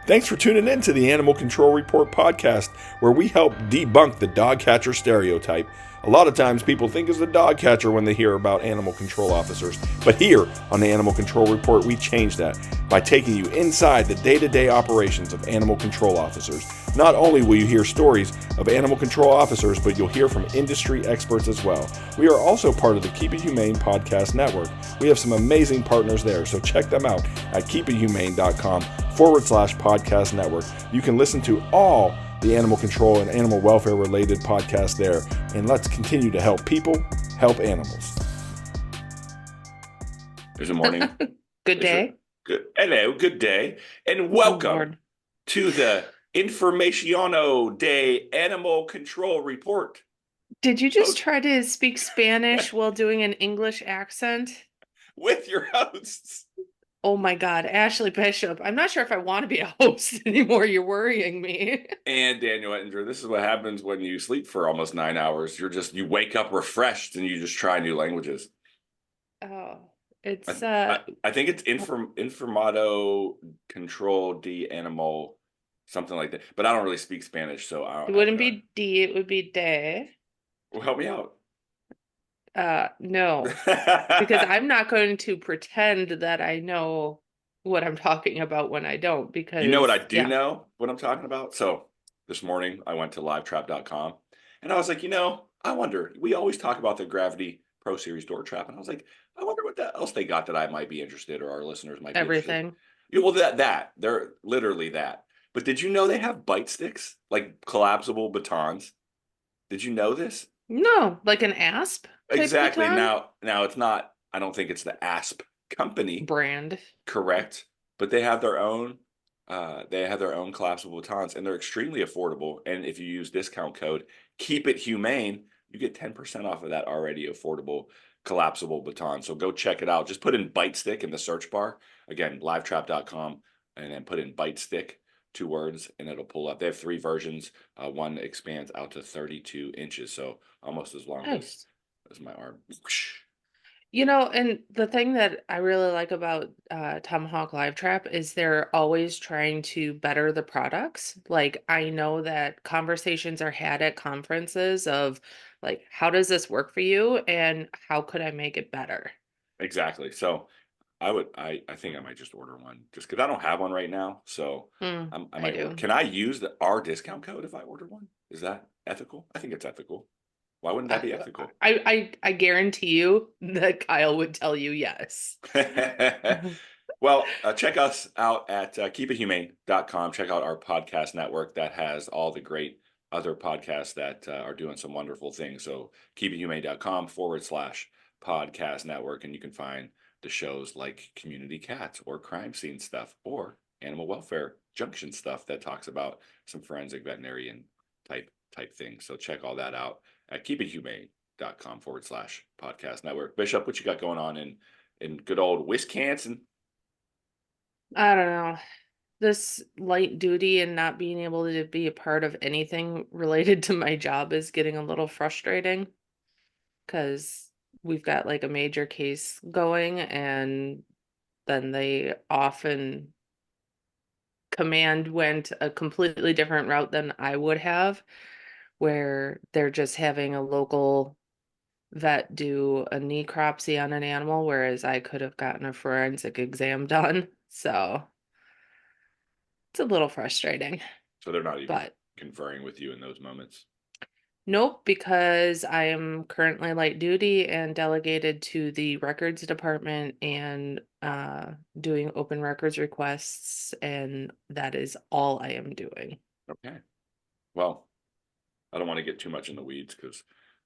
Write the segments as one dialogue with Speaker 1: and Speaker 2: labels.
Speaker 1: Thanks for tuning in to the Animal Control Report podcast, where we help debunk the dog catcher stereotype. A lot of times people think it's the dog catcher when they hear about animal control officers, but here on the Animal Control Report, we change that by taking you inside the day-to-day operations of animal control officers. Not only will you hear stories of animal control officers, but you'll hear from industry experts as well. We are also part of the Keep It Humane podcast network. We have some amazing partners there, so check them out at keepithumane.com/podcast network. You can listen to all the animal control and animal welfare related podcasts there. And let's continue to help people help animals. There's a morning.
Speaker 2: Good day.
Speaker 1: Good. Hello, good day. And welcome to the Informaciono de Animal Control Report.
Speaker 2: Did you just try to speak Spanish while doing an English accent?
Speaker 1: With your hosts.
Speaker 2: Oh my God, Ashley Bishop. I'm not sure if I want to be a host anymore. You're worrying me.
Speaker 1: And Daniel Ettinger. This is what happens when you sleep for almost 9 hours. You wake up refreshed and you just try new languages.
Speaker 2: Oh, it's
Speaker 1: I think it's Informado Control de Animal, something like that. But I don't really speak Spanish, so
Speaker 2: it wouldn't be D, it would be de.
Speaker 1: Well, help me out.
Speaker 2: No, because I'm not going to pretend that I know what I'm talking about when I don't, because
Speaker 1: you know what I do know what I'm talking about. So this morning I went to livetrap.com and I was like, I wonder, we always talk about the Gravity Pro Series door trap. And I was like, I wonder what else they got that I might be interested or our listeners might be
Speaker 2: everything.
Speaker 1: Interested. Well, they're literally that. But did you know they have bite sticks, like collapsible batons? Did you know this?
Speaker 2: No, like an asp?
Speaker 1: Exactly. Now it's not, I don't think it's the Asp company
Speaker 2: brand.
Speaker 1: Correct. But they have their own collapsible batons and they're extremely affordable. And if you use discount code Keep It Humane, you get 10% off of that already affordable collapsible baton. So go check it out. Just put in Bite Stick in the search bar. Again, livetrap.com, and then put in Bite Stick, 2 words, and it'll pull up. They have 3 versions. One expands out to 32 inches, so almost as long as my arm.
Speaker 2: And the thing that I really like about Tomahawk Live Trap is they're always trying to better the products. Like, I know that conversations are had at conferences of like, how does this work for you and how could I make it better?
Speaker 1: Exactly. So I think I might just order one just because I don't have one right now. So I might. Can I use our discount code if I order one? Is that ethical? I think it's ethical. Why wouldn't that be ethical?
Speaker 2: I guarantee you that Kyle would tell you yes.
Speaker 1: Well, check us out at keepithumane.com. Check out our podcast network that has all the great other podcasts that are doing some wonderful things. So keepithumane.com/podcast network, and you can find the shows like Community Cats or Crime Scene stuff or Animal Welfare Junction stuff that talks about some forensic veterinarian type things. So check all that out at keepithumane.com/podcast network. Bishop, what you got going on in good old Wisconsin?
Speaker 2: I don't know. This light duty and not being able to be a part of anything related to my job is getting a little frustrating because we've got like a major case going and then they often command went a completely different route than I would have, where they're just having a local vet do a necropsy on an animal, whereas I could have gotten a forensic exam done. So it's a little frustrating.
Speaker 1: So they're not even conferring with you in those moments?
Speaker 2: Nope, because I am currently light duty and delegated to the records department and doing open records requests, and that is all I am doing.
Speaker 1: Okay. Well, I don't want to get too much in the weeds because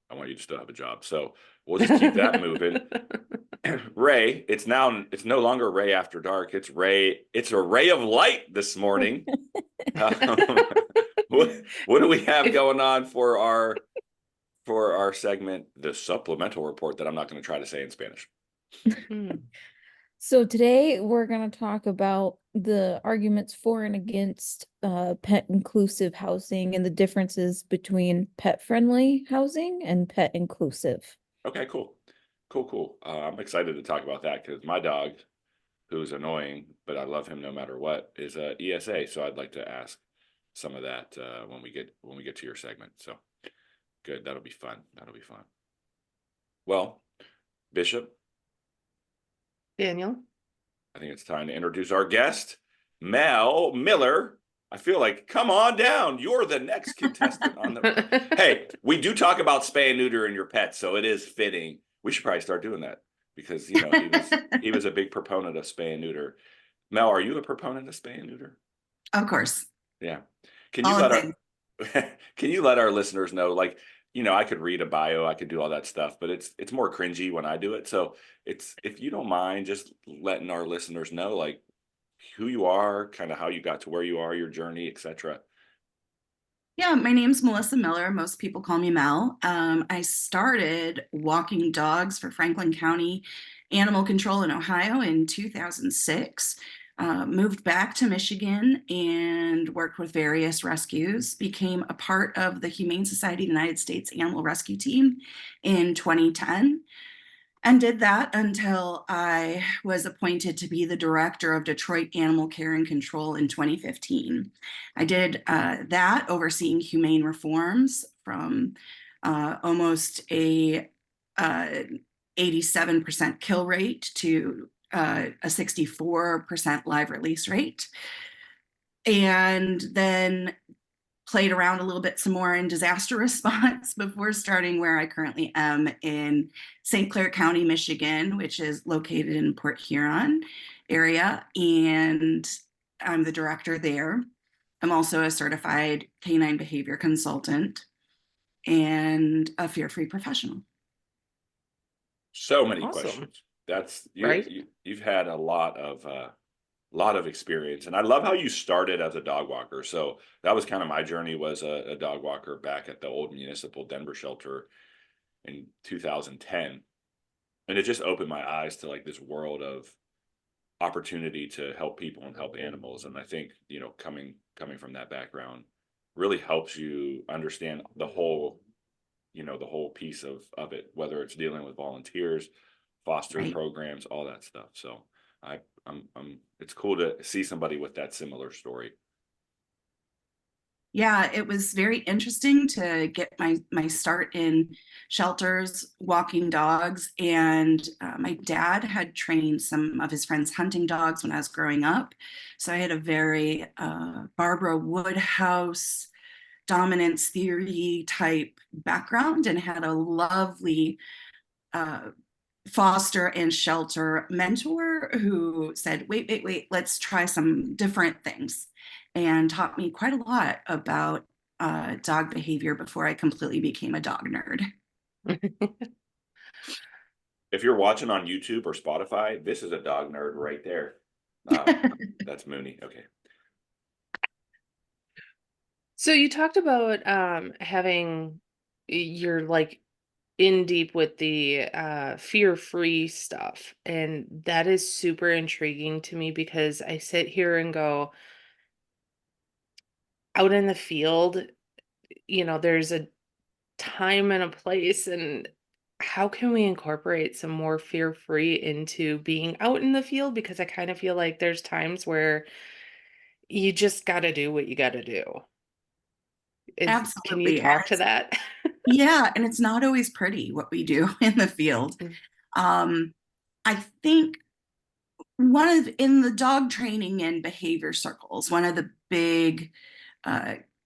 Speaker 1: I want you to still have a job. So we'll just keep that moving. Ray, it's no longer Ray After Dark. It's Ray. It's a ray of light this morning. What do we have going on for our segment, the supplemental report that I'm not going to try to say in Spanish?
Speaker 3: So today we're going to talk about the arguments for and against pet inclusive housing and the differences between pet friendly housing and pet inclusive.
Speaker 1: Okay, cool. I'm excited to talk about that because my dog who's annoying, but I love him no matter what, is ESA. So I'd like to ask some of that when we get to your segment. So good, that'll be fun. That'll be fun. Well, Bishop,
Speaker 2: Daniel.
Speaker 1: I think it's time to introduce our guest, Mel Miller. I feel like, come on down. You're the next contestant on the. Hey, we do talk about spay and neuter in your pets, so it is fitting. We should probably start doing that because he was a big proponent of spay and neuter. Mel, are you a proponent of spay and neuter?
Speaker 4: Of course.
Speaker 1: Yeah. Can you let our listeners know, like, I could read a bio, I could do all that stuff, but it's more cringy when I do it. So if you don't mind just letting our listeners know, like, who you are, kind of how you got to where you are, your journey, etc.
Speaker 4: Yeah, my name's Melissa Miller. Most people call me Mel. I started walking dogs for Franklin County Animal Control in Ohio in 2006. Moved back to Michigan and worked with various rescues, became a part of the Humane Society of the United States Animal Rescue Team in 2010, and did that until I was appointed to be the director of Detroit Animal Care and Control in 2015. I did that, overseeing humane reforms from almost a 87% kill rate to a 64% live release rate. And then played around a little bit some more in disaster response before starting where I currently am in St. Clair County, Michigan, which is located in Port Huron area. And I'm the director there. I'm also a certified canine behavior consultant and a fear-free professional.
Speaker 1: So many
Speaker 2: Awesome.
Speaker 1: questions. That's
Speaker 2: Right?
Speaker 1: You've had a lot of experience, and I love how you started as a dog walker. So that was kind of my journey, was a dog walker back at the old municipal Denver shelter in 2010, and it just opened my eyes to like this world of opportunity to help people and help animals. And I think coming from that background really helps you understand the whole piece of it, whether it's dealing with volunteers, foster
Speaker 4: Right.
Speaker 1: programs, all that stuff. So it's cool to see somebody with that similar story.
Speaker 4: Yeah, it was very interesting to get my start in shelters, walking dogs. And my dad had trained some of his friends hunting dogs when I was growing up. So I had a very Barbara Woodhouse dominance theory type background, and had a lovely foster and shelter mentor who said, wait, let's try some different things, and taught me quite a lot about dog behavior before I completely became a dog nerd.
Speaker 1: If you're watching on YouTube or Spotify, this is a dog nerd right there. That's Mooney. Okay.
Speaker 2: So you talked about having you're like in deep with the fear-free stuff, and that is super intriguing to me because I sit here and go, out in the field, there's a time and a place, and how can we incorporate some more fear-free into being out in the field? Because I kind of feel like there's times where you just got to do what you got to do. Can you
Speaker 4: Absolutely.
Speaker 2: talk to that?
Speaker 4: Yeah, and it's not always pretty what we do in the field. I think in the dog training and behavior circles, one of the big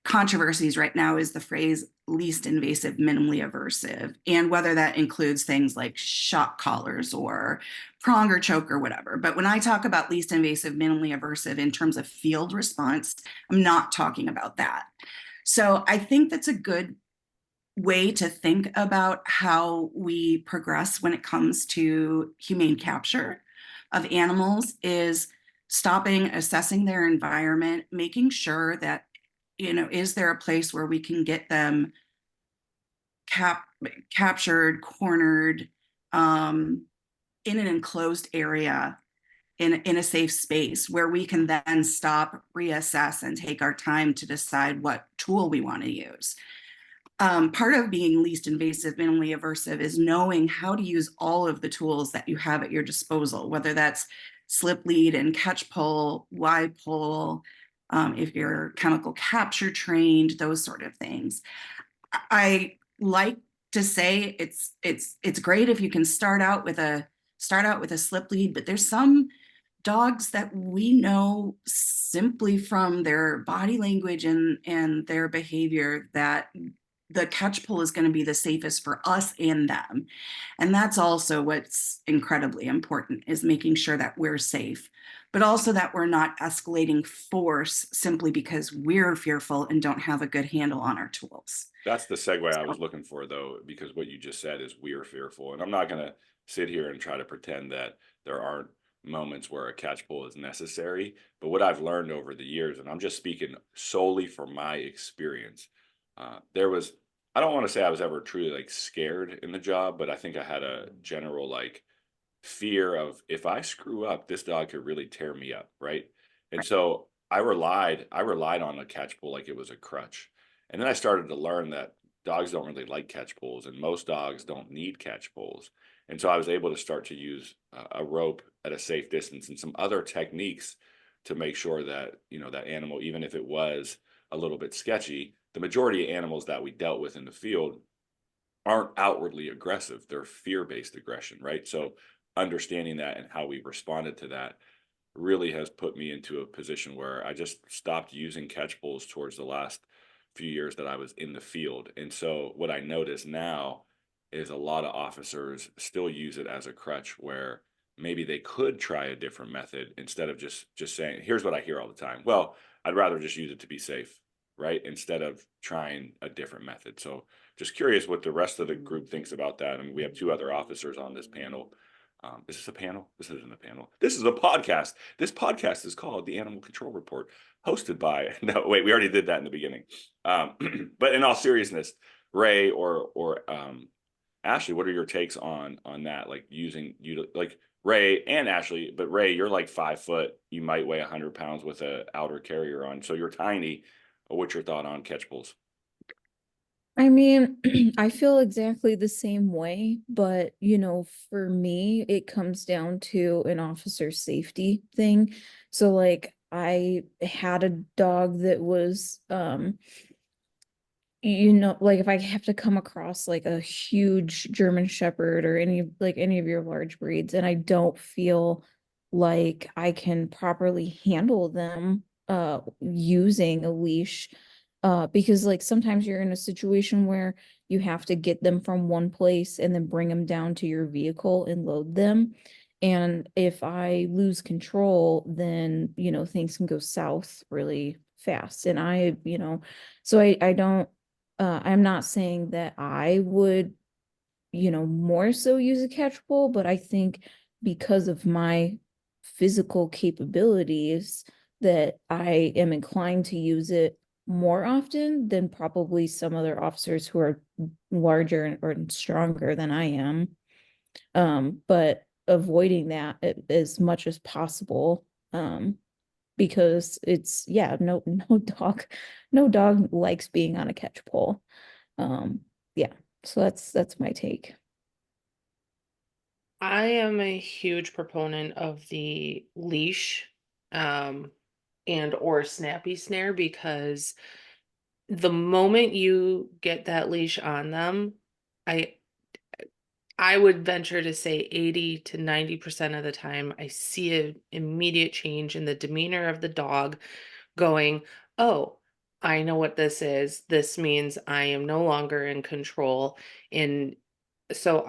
Speaker 4: controversies right now is the phrase least invasive, minimally aversive, and whether that includes things like shock collars or prong or choke or whatever. But when I talk about least invasive, minimally aversive in terms of field response, I'm not talking about that. So I think that's a good way to think about how we progress when it comes to humane capture of animals, is stopping, assessing their environment, making sure that, is there a place where we can get them captured, cornered, in an enclosed area, in a safe space where we can then stop, reassess, and take our time to decide what tool we want to use. Part of being least invasive, minimally aversive, is knowing how to use all of the tools that you have at your disposal, whether that's slip lead and catch pull, Y pull, if you're chemical capture trained, those sort of things. I like to say it's great if you can start out with a slip lead, but there's some dogs that we know simply from their body language and their behavior that the catch pull is going to be the safest for us and them. And that's also what's incredibly important, is making sure that we're safe, but also that we're not escalating force simply because we're fearful and don't have a good handle on our tools.
Speaker 1: That's the segue I was looking for, though, because what you just said is we're fearful. And I'm not going to sit here and try to pretend that there aren't moments where a catch pull is necessary. But what I've learned over the years, and I'm just speaking solely from my experience, I don't want to say I was ever truly like scared in the job, but I think I had a general like fear of, if I screw up, this dog could really tear me up, right? And so I relied on a catch pull like it was a crutch. And then I started to learn that dogs don't really like catch pulls, and most dogs don't need catch pulls. And so I was able to start to use a rope at a safe distance and some other techniques to make sure that, that animal, even if it was a little bit sketchy, the majority of animals that we dealt with in the field aren't outwardly aggressive. They're fear-based aggression, right? So understanding that and how we responded to that really has put me into a position where I just stopped using catch pulls towards the last few years that I was in the field. And so what I notice now is a lot of officers still use it as a crutch, where maybe they could try a different method instead of just saying, here's what I hear all the time. Well, I'd rather just use it to be safe, right? Instead of trying a different method. So just curious what the rest of the group thinks about that. I mean, we have two other officers on this panel. Is this a panel? This isn't a panel. This is a podcast. This podcast is called The Animal Control Report, hosted by, no, wait, we already did that in the beginning. But in all seriousness, Ray or Ashley, what are your takes on that? Like like Ray and Ashley, but Ray, you're like 5 foot. You might weigh 100 pounds with a outer carrier on. So you're tiny. What's your thought on catch pulls?
Speaker 3: I mean, I feel exactly the same way, but for me, it comes down to an officer safety thing. So like I had a dog that was like if I have to come across like a huge German Shepherd or any of your large breeds, and I don't feel like I can properly handle them using a leash, because like sometimes you're in a situation where you have to get them from one place and then bring them down to your vehicle and load them. And if I lose control, then things can go south really fast. And so I don't I'm not saying that I would, more so use a catch pole, but I think because of my physical capabilities that I am inclined to use it more often than probably some other officers who are larger or stronger than I am. But avoiding that as much as possible. Because it's no dog likes being on a catch pole. Yeah, so that's my take.
Speaker 2: I am a huge proponent of the leash and or snappy snare, because the moment you get that leash on them, I I would venture to say 80 to 90% of the time, I see an immediate change in the demeanor of the dog, going, oh, I know what this is. This means I am no longer in control. And so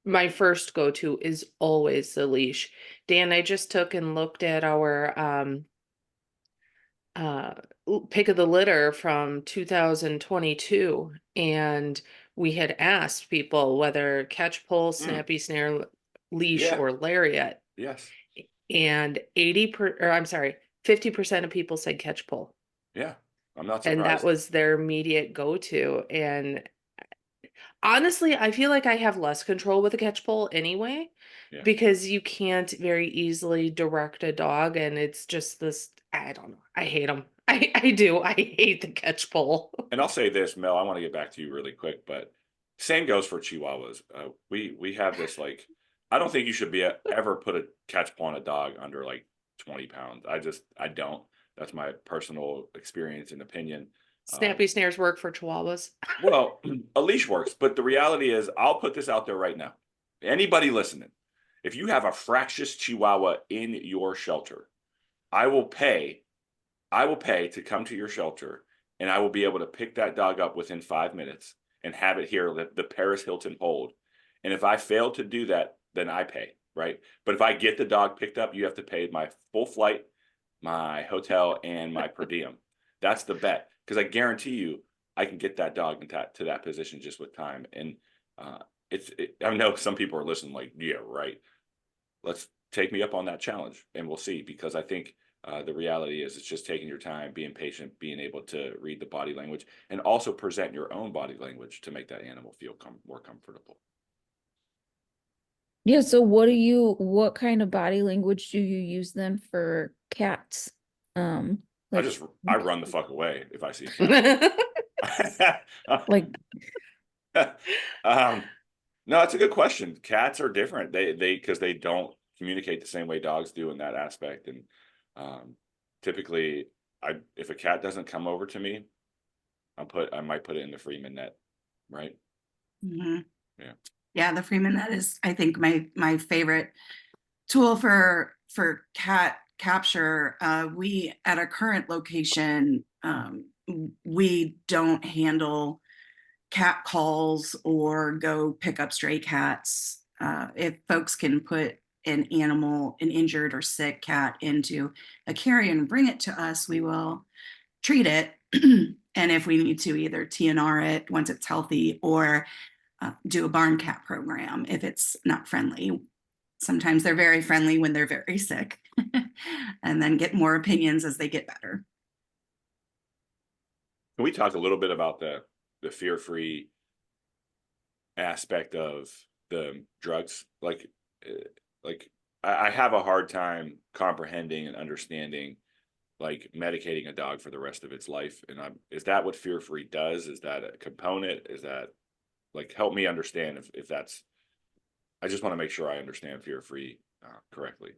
Speaker 2: my first go-to is always the leash. Dan, I just took and looked at our uh pick of the litter from 2022, and we had asked people whether catch pole, snappy snare, leash,
Speaker 1: Yeah.
Speaker 2: or lariat,
Speaker 1: Yes.
Speaker 2: and 50% of people said catch pole,
Speaker 1: Yeah. I'm not
Speaker 2: and that
Speaker 1: surprised.
Speaker 2: was their immediate go-to. And honestly, I feel like I have less control with a catch pole anyway,
Speaker 1: Yeah.
Speaker 2: because you can't very easily direct a dog, and it's just this, I don't know. I hate them. I do. I hate the catch pole.
Speaker 1: And I'll say this, Mel, I want to get back to you really quick, but same goes for Chihuahuas. We have this like I don't think you should ever put a catch paw on a dog under like 20 pounds. I don't. That's my personal experience and opinion.
Speaker 2: Snappy snares work for Chihuahuas.
Speaker 1: Well, a leash works, but the reality is, I'll put this out there right now. Anybody listening, if you have a fractious Chihuahua in your shelter, I will pay to come to your shelter, and I will be able to pick that dog up within 5 minutes and have it here, the Paris Hilton hold. And if I fail to do that, then I pay, right? But if I get the dog picked up, you have to pay my full flight, my hotel, and my per diem. That's the bet, because I guarantee you, I can get that dog to that position just with time. And I know some people are listening like, yeah, right. Let's take me up on that challenge, and we'll see. Because I think the reality is, it's just taking your time, being patient, being able to read the body language, and also present your own body language to make that animal feel more comfortable.
Speaker 3: Yeah, so what kind of body language do you use then for cats? Like,
Speaker 1: I run the fuck away if I see a cat.
Speaker 3: like,
Speaker 1: No, it's a good question. Cats are different. Because they don't communicate the same way dogs do in that aspect. And typically, if a cat doesn't come over to me, I might put it in the Freeman net, right?
Speaker 4: Mm-hmm.
Speaker 1: Yeah.
Speaker 4: Yeah, the Freeman net is, I think, my favorite tool for cat capture. We, at our current location, we don't handle cat calls or go pick up stray cats. If folks can put an injured or sick cat, into a carrier and bring it to us, we will treat it. And if we need to, either TNR it once it's healthy, or do a barn cat program if it's not friendly. Sometimes they're very friendly when they're very sick, and then get more opinions as they get better.
Speaker 1: Can we talk a little bit about the fear-free aspect of the drugs? Like I have a hard time comprehending and understanding, like, medicating a dog for the rest of its life. And is that what fear-free does? Is that a component? Is that, like, help me understand if that's, I just want to make sure I understand fear-free correctly.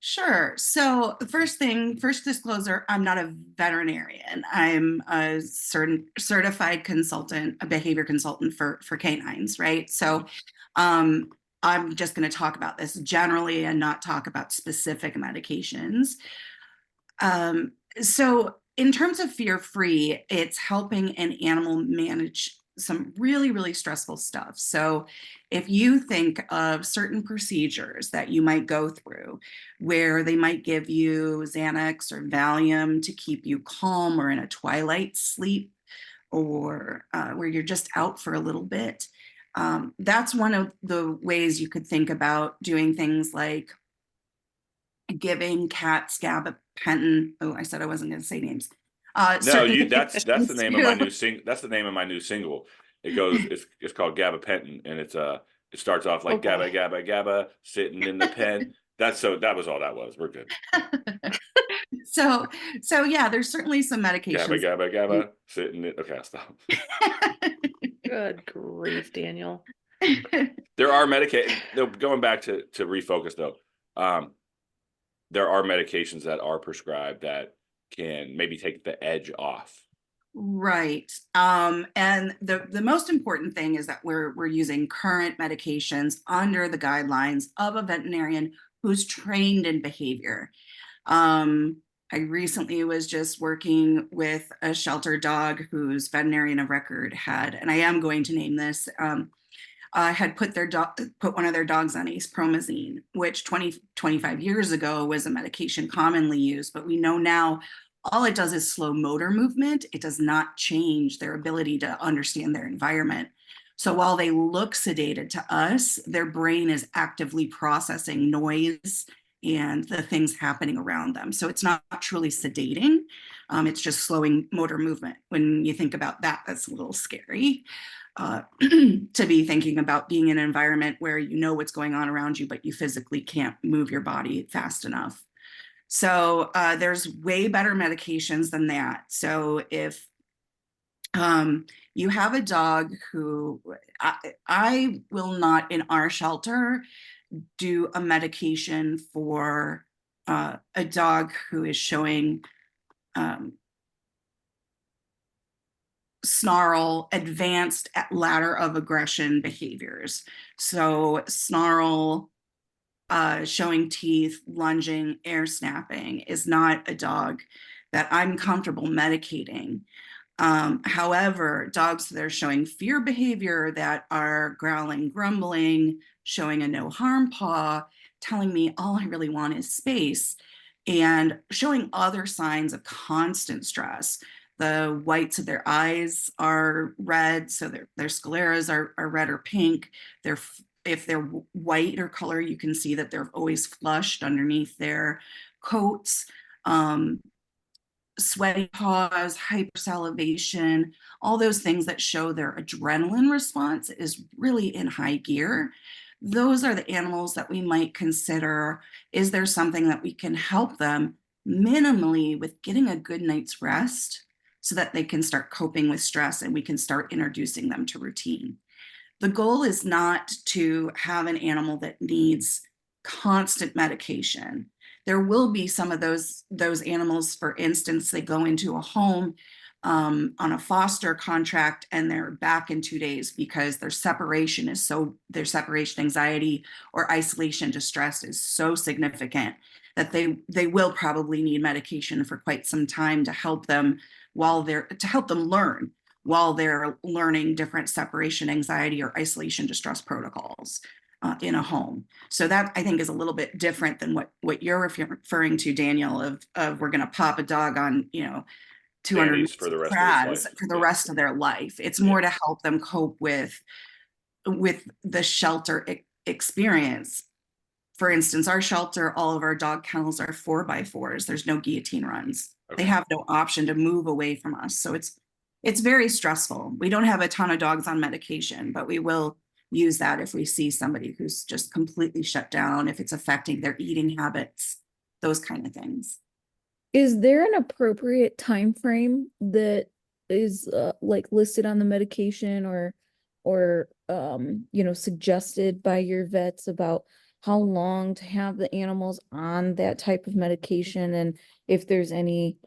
Speaker 4: Sure. So first disclosure, I'm not a veterinarian. I'm a certified consultant, a behavior consultant for canines, right? So I'm just going to talk about this generally and not talk about specific medications. So in terms of fear-free, it's helping an animal manage some really, really stressful stuff. So if you think of certain procedures that you might go through, where they might give you Xanax or Valium to keep you calm or in a twilight sleep, or where you're just out for a little bit, that's one of the ways you could think about doing things like giving cats gabapentin. Oh, I said I wasn't going to say names.
Speaker 1: No, that's the name of my new That's the name of my new single. It goes, it's called Gabapentin, and it starts off like, gabba, gabba, gabba, sitting in the pen. That was all that was. We're good.
Speaker 4: So yeah, there's certainly some medications.
Speaker 1: Gabba, gabba, gabba, sitting in. Okay, I'll stop.
Speaker 2: Good grief, Daniel.
Speaker 1: There are going back to refocus though. There are medications that are prescribed that can maybe take the edge off.
Speaker 4: Right. And the most important thing is that we're using current medications under the guidelines of a veterinarian who's trained in behavior. I recently was just working with a shelter dog whose veterinarian of record had, and I am going to name this, had put one of their dogs on acepromazine, which 25 years ago was a medication commonly used, but we know now all it does is slow motor movement. It does not change their ability to understand their environment. So while they look sedated to us, their brain is actively processing noise and the things happening around them. So it's not truly sedating. It's just slowing motor movement. When you think about that, that's a little scary. To be thinking about being in an environment where you know what's going on around you, but you physically can't move your body fast enough. So there's way better medications than that. So if you have a dog who, I will not in our shelter do a medication for a dog who is showing snarl, advanced ladder of aggression behaviors. So snarl, showing teeth, lunging, air snapping is not a dog that I'm comfortable medicating. However, dogs that are showing fear behavior, that are growling, grumbling, showing a no harm paw, telling me all I really want is space, and showing other signs of constant stress. The whites of their eyes are red, so their scleras are red or pink. If they're white or color, you can see that they're always flushed underneath their coats. Sweaty paws, hypersalivation, all those things that show their adrenaline response is really in high gear. Those are the animals that we might consider, is there something that we can help them minimally with getting a good night's rest so that they can start coping with stress and we can start introducing them to routine. The goal is not to have an animal that needs constant medication. There will be some of those animals, for instance, they go into a home on a foster contract and they're back in 2 days because their separation anxiety or isolation distress is so significant that they will probably need medication for quite some time to help them learn while they're learning different separation anxiety or isolation distress protocols in a home. So that, I think, is a little bit different than what you're referring to, Daniel, of we're going to pop a dog on, 200
Speaker 1: Bandies for the rest of his life.
Speaker 4: for the rest of their life. It's more to help them cope with the shelter experience. For instance, our shelter, all of our dog kennels are 4x4s. There's no guillotine runs.
Speaker 1: Okay.
Speaker 4: They have no option to move away from us. So it's very stressful. We don't have a ton of dogs on medication, but we will use that if we see somebody who's just completely shut down, if it's affecting their eating habits, those kind of things.
Speaker 3: Is there an appropriate time frame that is like listed on the medication or suggested by your vets about how long to have the animals on that type of medication, and if there's any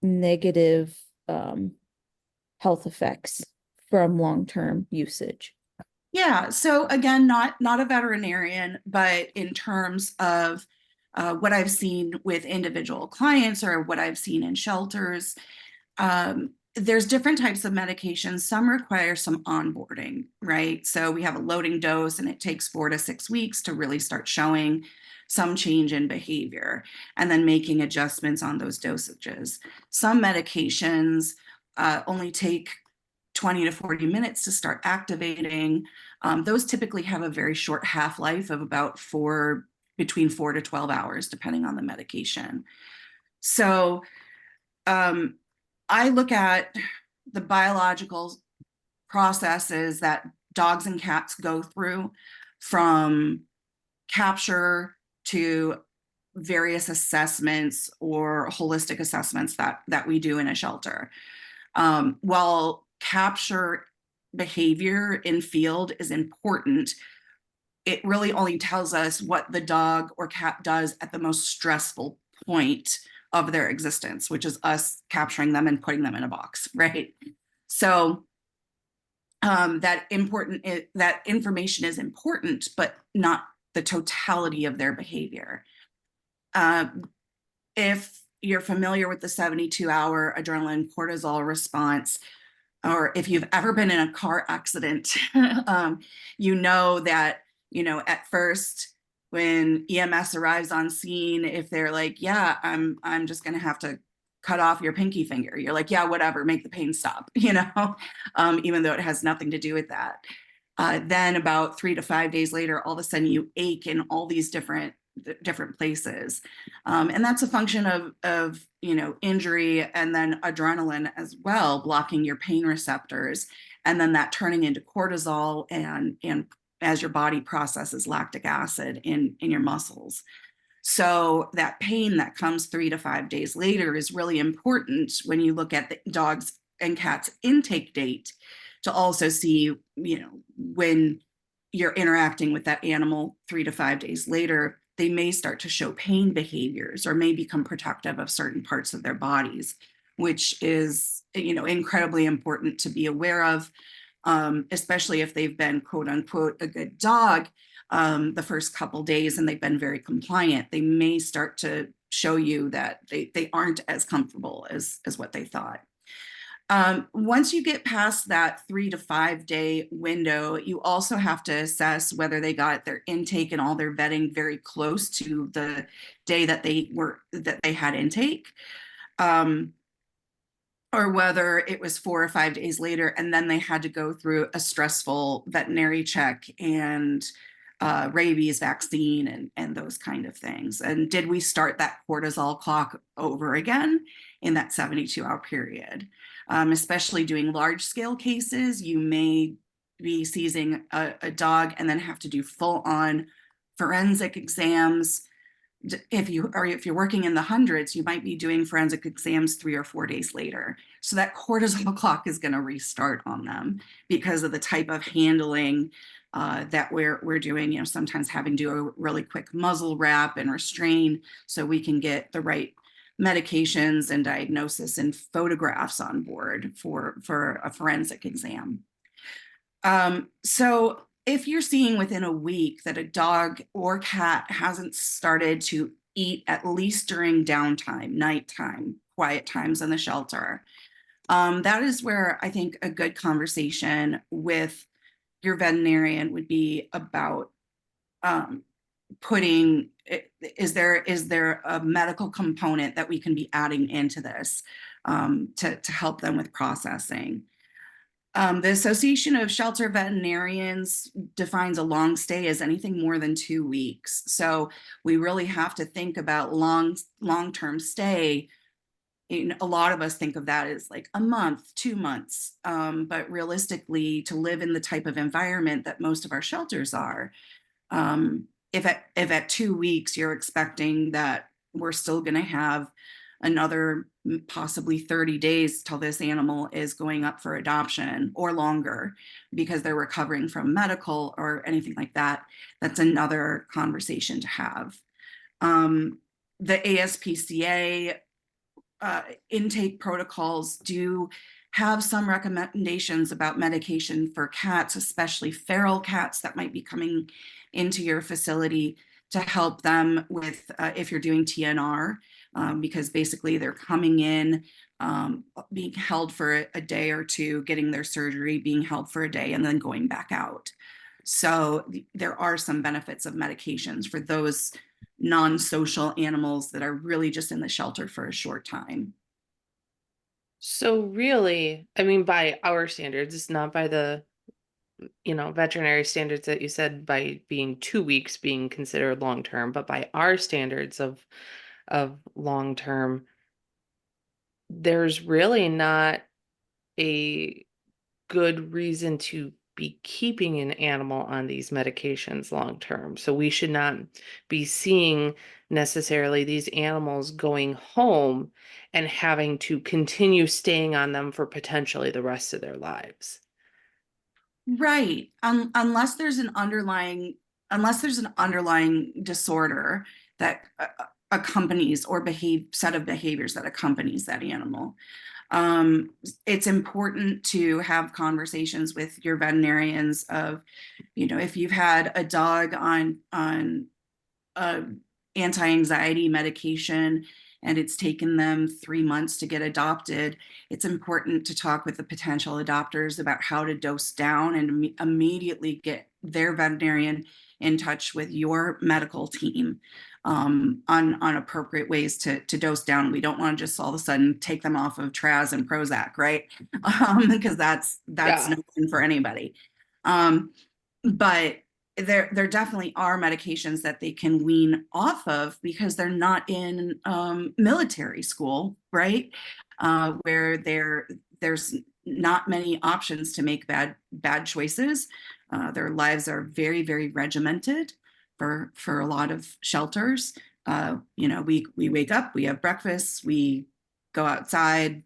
Speaker 3: negative health effects from long-term usage?
Speaker 4: Yeah, so again, not a veterinarian, but in terms of what I've seen with individual clients or what I've seen in shelters, there's different types of medications. Some require some onboarding, right? So we have a loading dose and it takes 4 to 6 weeks to really start showing some change in behavior and then making adjustments on those dosages. Some medications only take 20 to 40 minutes to start activating. Those typically have a very short half-life of about between 4 to 12 hours, depending on the medication. So I look at the biological processes that dogs and cats go through, from capture to various assessments or holistic assessments that we do in a shelter. While capture behavior in field is important, it really only tells us what the dog or cat does at the most stressful point of their existence, which is us capturing them and putting them in a box, right? So that information is important, but not the totality of their behavior. If you're familiar with the 72-hour adrenaline cortisol response, or if you've ever been in a car accident, you know that, at first when EMS arrives on scene, if they're like, yeah, I'm just going to have to cut off your pinky finger, you're like, yeah, whatever, make the pain stop, even though it has nothing to do with that. Then about 3 to 5 days later, all of a sudden you ache in all these different places. And that's a function of injury and then adrenaline as well, blocking your pain receptors, and then that turning into cortisol and as your body processes lactic acid in your muscles. So that pain that comes 3 to 5 days later is really important when you look at the dogs and cats intake date, to also see, when you're interacting with that animal 3 to 5 days later, they may start to show pain behaviors or may become protective of certain parts of their bodies, which is, incredibly important to be aware of, especially if they've been quote unquote a good dog the first couple days and they've been very compliant. They may start to show you that they aren't as comfortable as what they thought. Once you get past that 3 to 5 day window, you also have to assess whether they got their intake and all their vetting very close to the day that they had intake, or whether it was 4 or 5 days later and then they had to go through a stressful veterinary check and rabies vaccine and those kind of things. And did we start that cortisol clock over again in that 72-hour period? Especially doing large scale cases, you may be seizing a dog and then have to do full on forensic exams. If you're working in the hundreds, you might be doing forensic exams 3 or 4 days later. So that cortisol clock is going to restart on them because of the type of handling that we're doing. Sometimes having to do a really quick muzzle wrap and restrain so we can get the right medications and diagnosis and photographs on board for a forensic exam. So if you're seeing within a week that a dog or cat hasn't started to eat, at least during downtime, nighttime, quiet times in the shelter, that is where I think a good conversation with your veterinarian would be about is there a medical component that we can be adding into this to help them with processing. The Association of Shelter Veterinarians defines a long stay as anything more than 2 weeks. So we really have to think about long-term stay. A lot of us think of that as like a month, 2 months, but realistically, to live in the type of environment that most of our shelters are, if at 2 weeks you're expecting that we're still going to have another possibly 30 days till this animal is going up for adoption or longer because they're recovering from medical or anything like that, that's another conversation to have. The ASPCA intake protocols do have some recommendations about medication for cats, especially feral cats that might be coming into your facility, to help them with if you're doing TNR, because basically they're coming in, being held for a day or two, getting their surgery, being held for a day, and then going back out. So there are some benefits of medications for those non-social animals that are really just in the shelter for a short time.
Speaker 2: So really, I mean, by our standards, it's not by the, veterinary standards that you said, by being 2 weeks being considered long-term, but by our standards of long-term, there's really not a good reason to be keeping an animal on these medications long term. So we should not be seeing necessarily these animals going home and having to continue staying on them for potentially the rest of their lives.
Speaker 4: Right. Unless there's an underlying disorder that accompanies or set of behaviors that accompanies that animal. It's important to have conversations with your veterinarians of, if you've had a dog on anti-anxiety medication and it's taken them 3 months to get adopted, it's important to talk with the potential adopters about how to dose down and immediately get their veterinarian in touch with your medical team on appropriate ways to dose down. We don't want to just all of a sudden take them off of Traz and Prozac, right? Because that's no fun for anybody. But there definitely are medications that they can wean off of because they're not in military school, right? Where there's not many options to make bad choices. Their lives are very, very regimented for a lot of shelters. We wake up, we have breakfast, we go outside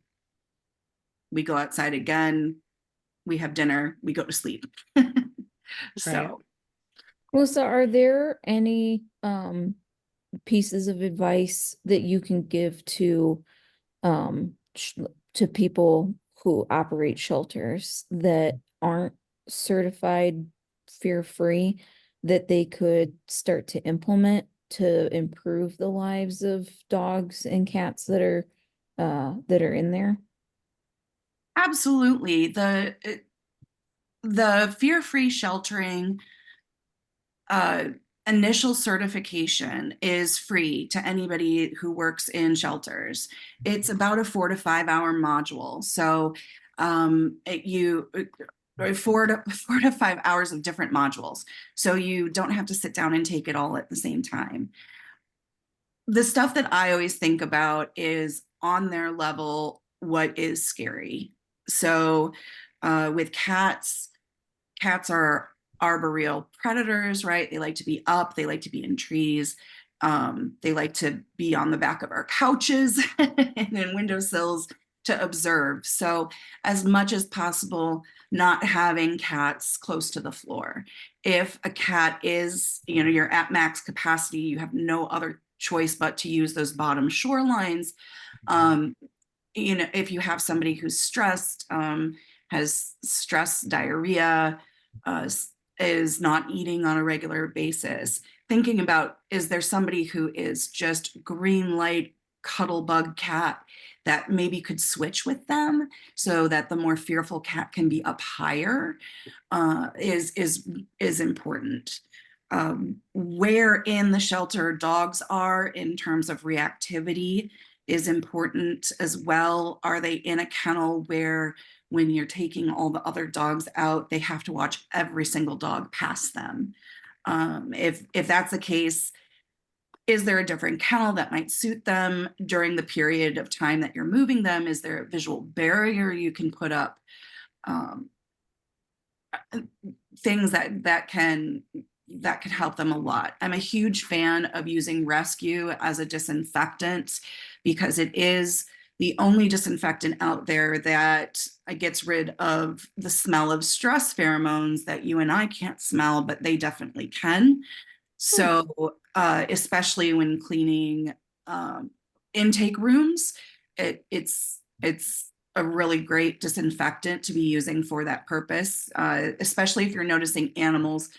Speaker 4: again, we have dinner, we go to sleep. So
Speaker 3: Melissa, are there any pieces of advice that you can give to people who operate shelters that aren't certified fear-free that they could start to implement to improve the lives of dogs and cats that are in there?
Speaker 4: Absolutely. The fear-free sheltering uh, initial certification is free to anybody who works in shelters. It's about a 4 to 5 hour module. So you 4 to 5 hours of different modules. So you don't have to sit down and take it all at the same time. The stuff that I always think about is on their level, what is scary. So with cats, cats are arboreal predators, right? They like to be up, they like to be in trees. They like to be on the back of our couches and in windowsills to observe. So, as much as possible, not having cats close to the floor. If a cat is, you're at max capacity, you have no other choice but to use those bottom shorelines. Um, if you have somebody who's stressed, has stress, diarrhea, uh, is not eating on a regular basis, thinking about, is there somebody who is just green light cuddle bug cat that maybe could switch with them so that the more fearful cat can be up higher, is important. Where in the shelter dogs are in terms of reactivity is important as well. Are they in a kennel where when you're taking all the other dogs out, they have to watch every single dog pass them? If that's the case, is there a different kennel that might suit them during the period of time that you're moving them? Is there a visual barrier you can put up? Um, Things that can help them a lot. I'm a huge fan of using Rescue as a disinfectant because it is the only disinfectant out there that gets rid of the smell of stress pheromones that you and I can't smell, but they definitely can. So, especially when cleaning intake rooms, it's a really great disinfectant to be using for that purpose, especially if you're noticing animals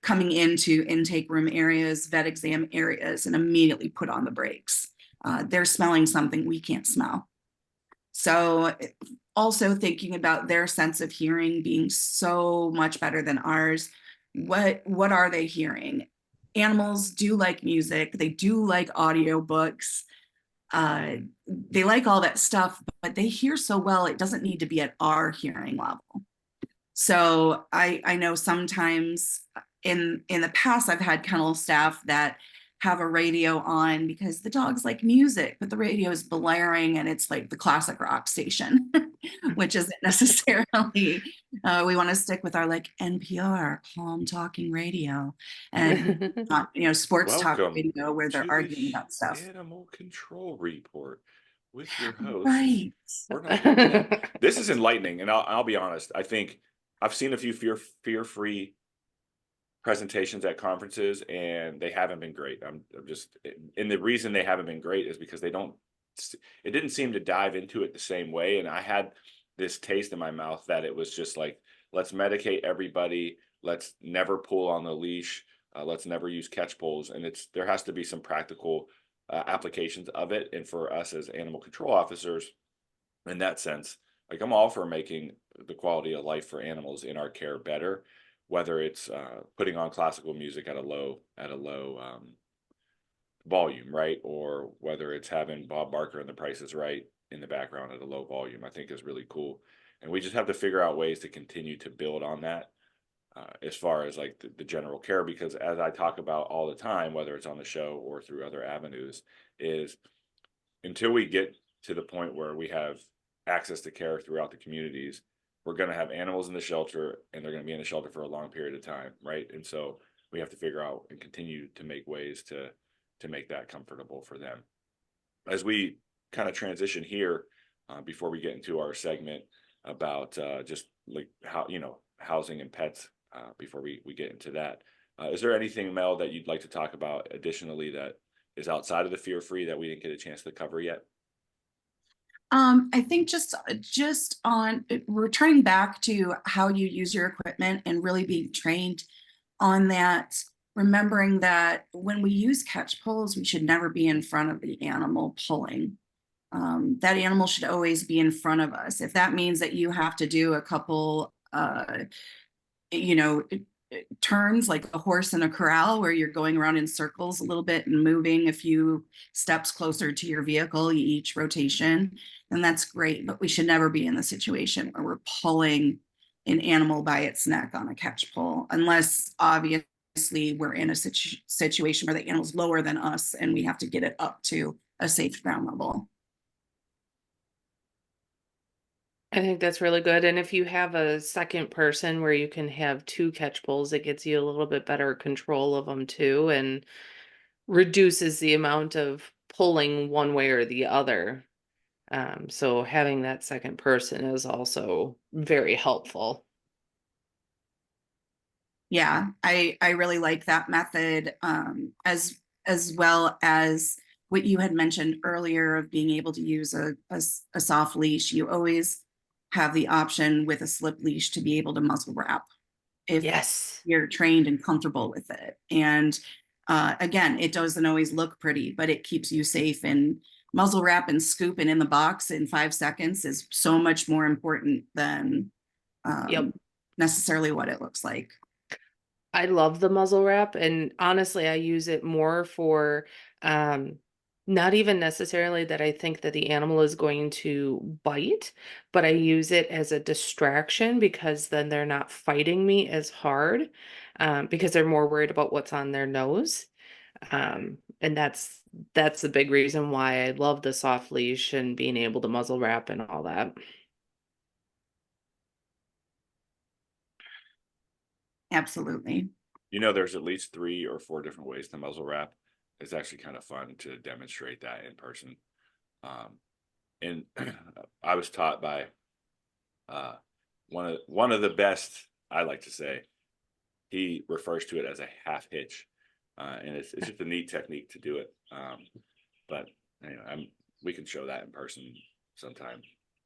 Speaker 4: coming into intake room areas, vet exam areas, and immediately put on the brakes. They're smelling something we can't smell. So also thinking about their sense of hearing being so much better than ours. What are they hearing? Animals do like music. They do like audiobooks. They like all that stuff, but they hear so well, it doesn't need to be at our hearing level. So I know sometimes in the past, I've had kennel staff that have a radio on because the dogs like music, but the radio is blaring and it's like the classic rock station, which isn't necessarily, we want to stick with our like NPR, calm talking radio, and not, sports talk
Speaker 1: Welcome
Speaker 4: radio where they're
Speaker 1: to
Speaker 4: arguing
Speaker 1: the
Speaker 4: about stuff.
Speaker 1: Animal Control Report with your hosts.
Speaker 4: Right.
Speaker 1: We're not doing that. This is enlightening, and I'll be honest. I think I've seen a few fear-free presentations at conferences, and they haven't been great. I'm just, and the reason they haven't been great is because it didn't seem to dive into it the same way, and I had this taste in my mouth that it was just like, let's medicate everybody, let's never pull on the leash, let's never use catch poles, and there has to be some practical applications of it, and for us as animal control officers, in that sense, like I'm all for making the quality of life for animals in our care better, whether it's putting on classical music at a low volume, right, or whether it's having Bob Barker and The Price is Right in the background at a low volume. I think is really cool, and we just have to figure out ways to continue to build on that as far as like the general care, because as I talk about all the time, whether it's on the show or through other avenues, is until we get to the point where we have access to care throughout the communities, we're going to have animals in the shelter and they're going to be in the shelter for a long period of time, right? And so we have to figure out and continue to make ways to make that comfortable for them. As we kind of transition here, before we get into our segment about just like how, housing and pets, before we get into that, Is there anything, Mel, that you'd like to talk about additionally that is outside of the fear free that we didn't get a chance to cover yet?
Speaker 4: I think just on returning back to how you use your equipment and really being trained on that, remembering that when we use catch pulls, we should never be in front of the animal pulling. That animal should always be in front of us. If that means that you have to do a couple, you know, turns like a horse in a corral where you're going around in circles a little bit and moving a few steps closer to your vehicle each rotation, then that's great. But we should never be in the situation where we're pulling an animal by its neck on a catch pull, unless obviously we're in a situation where the animal's lower than us and we have to get it up to a safe ground level.
Speaker 2: I think that's really good. And if you have a second person where you can have two catch pulls, it gets you a little bit better control of them too, and reduces the amount of pulling one way or the other. So having that second person is also very helpful.
Speaker 4: Yeah, I really like that method, as well as what you had mentioned earlier of being able to use a soft leash. You always have the option with a slip leash to be able to muzzle wrap if
Speaker 2: Yes.
Speaker 4: you're trained and comfortable with it. And again, it doesn't always look pretty, but it keeps you safe. And muzzle wrap and scoop and in the box in 5 seconds is so much more important than
Speaker 2: Yep.
Speaker 4: necessarily what it looks like.
Speaker 2: I love the muzzle wrap, and honestly, I use it more for not even necessarily that I think that the animal is going to bite, but I use it as a distraction because then they're not fighting me as hard, because they're more worried about what's on their nose. And that's the big reason why I love the soft leash and being able to muzzle wrap and all that.
Speaker 4: Absolutely.
Speaker 1: There's at least 3 or 4 different ways to muzzle wrap. It's actually kind of fun to demonstrate that in person. And I was taught by one of the best, I like to say. He refers to it as a half hitch, and it's just a neat technique to do it. But we can show that in person sometime,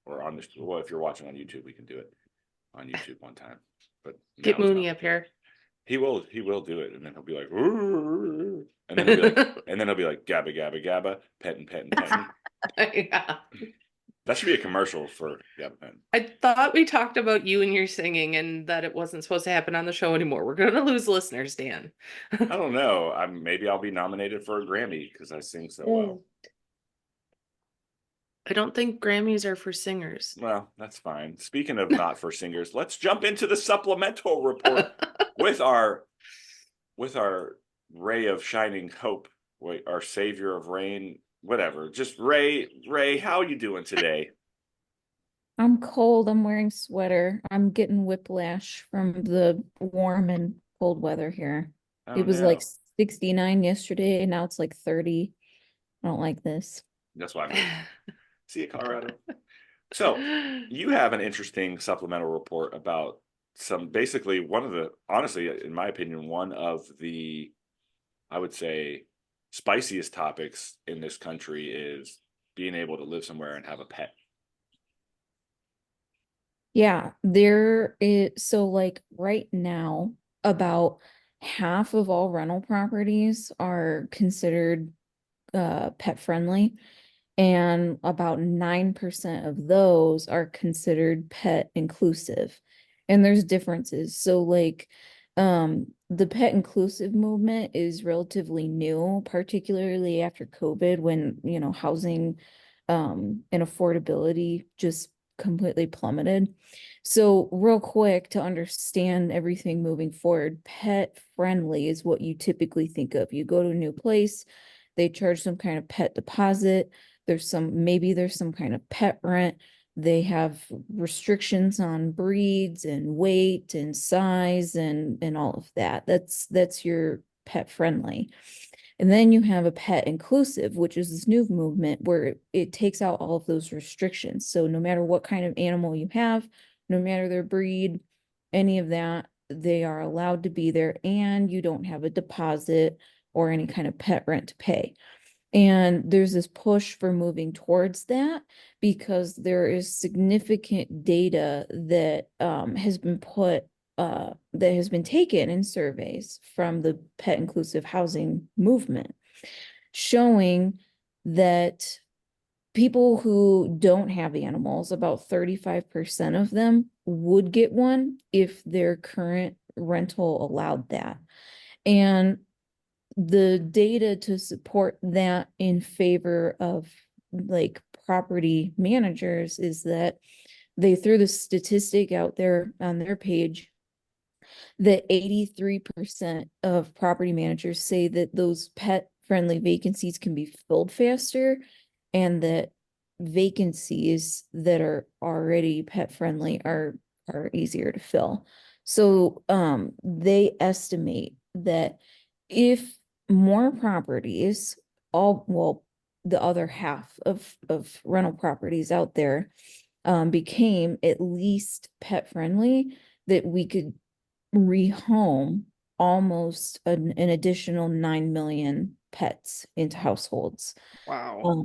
Speaker 1: or on this. Well, if you're watching on YouTube, we can do it on YouTube one time. But
Speaker 2: Get Mooney up here.
Speaker 1: He will do it, and then he'll be like, "Rrr," and then he'll be like, "Gabba gabba gabba, petting petting petting."
Speaker 2: Yeah.
Speaker 1: That should be a commercial for Gabba Petting.
Speaker 2: I thought we talked about you and your singing and that it wasn't supposed to happen on the show anymore. We're gonna lose listeners, Dan.
Speaker 1: I don't know. Maybe I'll be nominated for a Grammy because I sing so well.
Speaker 2: I don't think Grammys are for singers.
Speaker 1: Well, that's fine. Speaking of not for singers, let's jump into the supplemental report with our ray of shining hope, our savior of rain, whatever. Just Ray, how you doing today?
Speaker 3: I'm cold. I'm wearing sweater. I'm getting whiplash from the warm and cold weather here.
Speaker 1: Oh,
Speaker 3: It was
Speaker 1: no.
Speaker 3: like 69 yesterday, and now it's like 30. I don't like this.
Speaker 1: That's why I'm here. See you, Colorado. So you have an interesting supplemental report about basically honestly, in my opinion, one of the, I would say, spiciest topics in this country is being able to live somewhere and have a pet.
Speaker 3: Yeah, there is. So like right now, about half of all rental properties are considered pet friendly, and about 9% of those are considered pet inclusive. And there's differences. So like the pet inclusive movement is relatively new, particularly after COVID, when housing and affordability just completely plummeted. So real quick, to understand everything moving forward, pet friendly is what you typically think of. You go to a new place, they charge some kind of pet deposit. Maybe there's some kind of pet rent. They have restrictions on breeds and weight and size and all of that. That's your pet friendly. And then you have a pet inclusive, which is this new movement where it takes out all of those restrictions. So no matter what kind of animal you have, no matter their breed, any of that, they are allowed to be there and you don't have a deposit or any kind of pet rent to pay. And there's this push for moving towards that because there is significant data that has been that has been taken in surveys from the pet inclusive housing movement, showing that people who don't have animals, about 35% of them would get one if their current rental allowed that. And the data to support that in favor of like property managers is that they threw the statistic out there on their page that 83% of property managers say that those pet friendly vacancies can be filled faster, and that vacancies that are already pet friendly are easier to fill. So they estimate that if more properties, the other half of rental properties out there became at least pet friendly, that we could rehome almost an additional 9 million pets into households.
Speaker 2: Wow.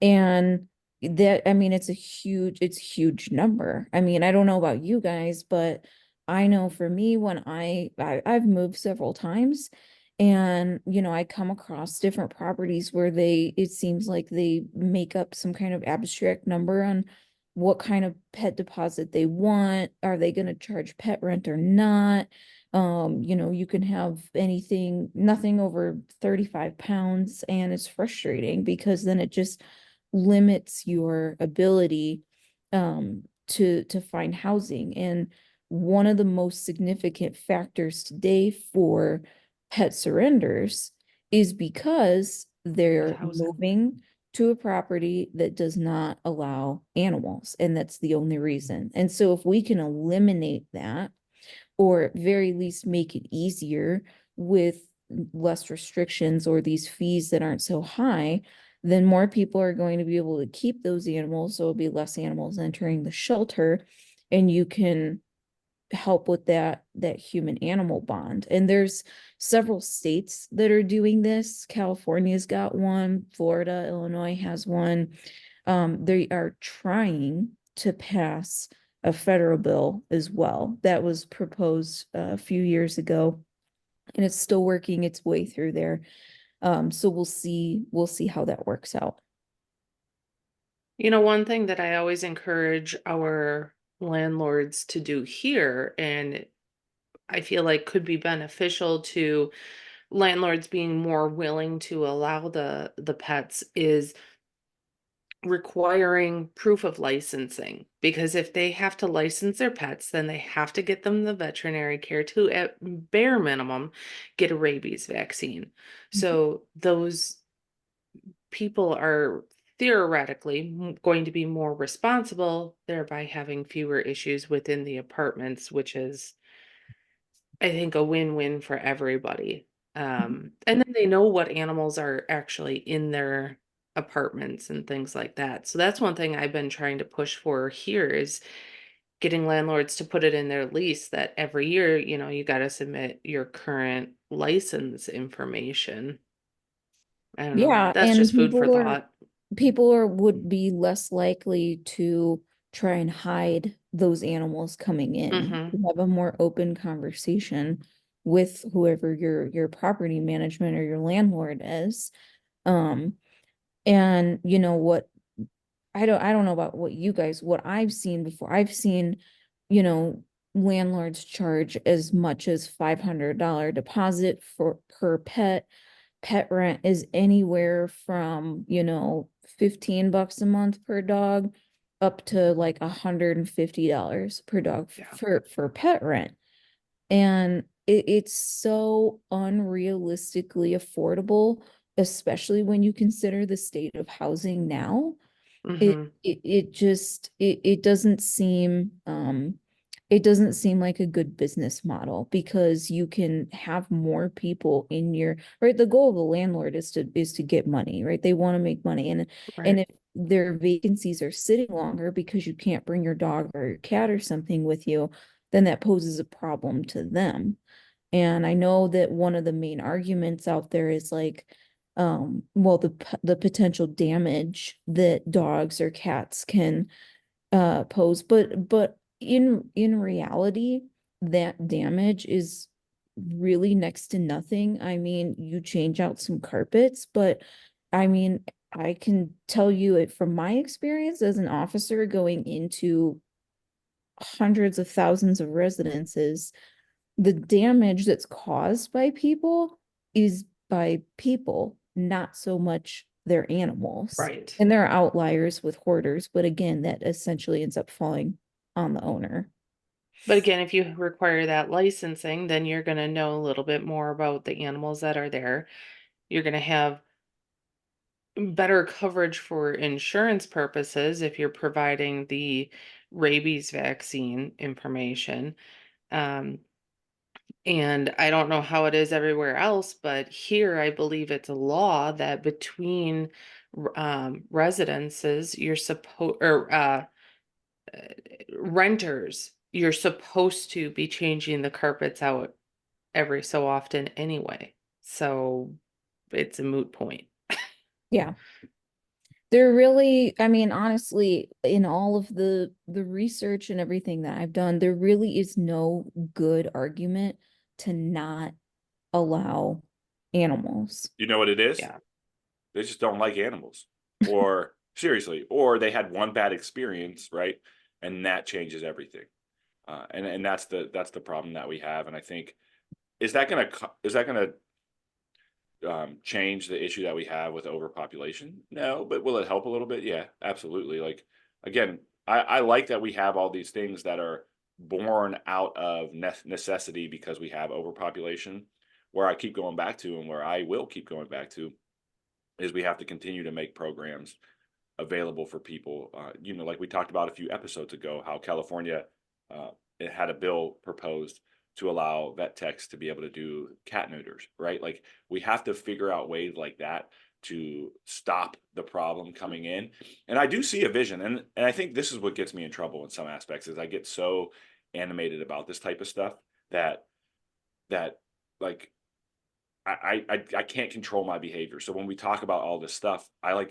Speaker 3: And that, I mean, it's a huge number. I mean, I don't know about you guys, but I know for me, when I've moved several times, and I come across different properties where it seems like they make up some kind of abstract number on what kind of pet deposit they want. Are they going to charge pet rent or not? You can have nothing over 35 pounds, and it's frustrating because then it just limits your ability to find housing. And one of the most significant factors today for pet surrenders is because they're
Speaker 2: Housing.
Speaker 3: moving to a property that does not allow animals, and that's the only reason. And so if we can eliminate that, or at very least make it easier with less restrictions or these fees that aren't so high, then more people are going to be able to keep those animals. So it'll be less animals entering the shelter, and you can help with that human animal bond. And there's several states that are doing this. California's got one, Florida, Illinois has one. They are trying to pass a federal bill as well that was proposed a few years ago, and it's still working its way through there. So we'll see how that works out.
Speaker 2: One thing that I always encourage our landlords to do here, and I feel like could be beneficial to landlords being more willing to allow the pets, is requiring proof of licensing. Because if they have to license their pets, then they have to get them the veterinary care to, at bare minimum, get a rabies vaccine. So those people are theoretically going to be more responsible, thereby having fewer issues within the apartments, which is, I think, a win-win for everybody. And then they know what animals are actually in their apartments and things like that. So that's one thing I've been trying to push for here, is getting landlords to put it in their lease that every year, you got to submit your current license information. I don't know.
Speaker 3: Yeah,
Speaker 2: That's
Speaker 3: and
Speaker 2: just food for thought.
Speaker 3: would be less likely to try and hide those animals coming in.
Speaker 2: Mm-hmm.
Speaker 3: You have a more open conversation with whoever your property management or your landlord is. And what, I don't know about what I've seen before. I've seen, landlords charge as much as $500 deposit for per pet. Pet rent is anywhere from, $15 a month per dog up to like $150 per dog
Speaker 2: Yeah.
Speaker 3: for pet rent. And it's so unrealistically affordable, especially when you consider the state of housing now.
Speaker 2: Mm-hmm.
Speaker 3: It doesn't seem like a good business model, because you can have more people in your, right? The goal of the landlord is to get money, right? They want to make money. And
Speaker 2: Right.
Speaker 3: if their vacancies are sitting longer because you can't bring your dog or your cat or something with you, then that poses a problem to them. And I know that one of the main arguments out there is like, well, the potential damage that dogs or cats can pose, but in reality, that damage is really next to nothing. I mean, you change out some carpets, but I mean, I can tell you it from my experience as an officer going into hundreds of thousands of residences, the damage that's caused by people is by people, not so much their animals.
Speaker 2: Right.
Speaker 3: And there are outliers with hoarders, but again, that essentially ends up falling on the owner.
Speaker 2: But again, if you require that licensing, then you're going to know a little bit more about the animals that are there. You're going to have better coverage for insurance purposes if you're providing the rabies vaccine information. And I don't know how it is everywhere else, but here I believe it's a law that between residences, you're supposed, or renters, you're supposed to be changing the carpets out every so often anyway. So it's a moot point.
Speaker 3: Yeah. There really, I mean, honestly, in all of the research and everything that I've done, there really is no good argument to not allow animals.
Speaker 1: You know what it is?
Speaker 2: Yeah.
Speaker 1: They just don't like animals, or seriously, or they had one bad experience, right? And that changes everything. And that's the problem that we have. And I think, is that gonna change the issue that we have with overpopulation? No, but will it help a little bit? Yeah, absolutely. Like, again, I like that we have all these things that are born out of necessity because we have overpopulation. Where I keep going back to, and where I will keep going back to, is we have to continue to make programs available for people. Like we talked about a few episodes ago, how California it had a bill proposed to allow vet techs to be able to do cat neuters, right? Like, we have to figure out ways like that to stop the problem coming in. And I do see a vision, and I think this is what gets me in trouble in some aspects, is I get so animated about this type of stuff that like I can't control my behavior. So when we talk about all this stuff, I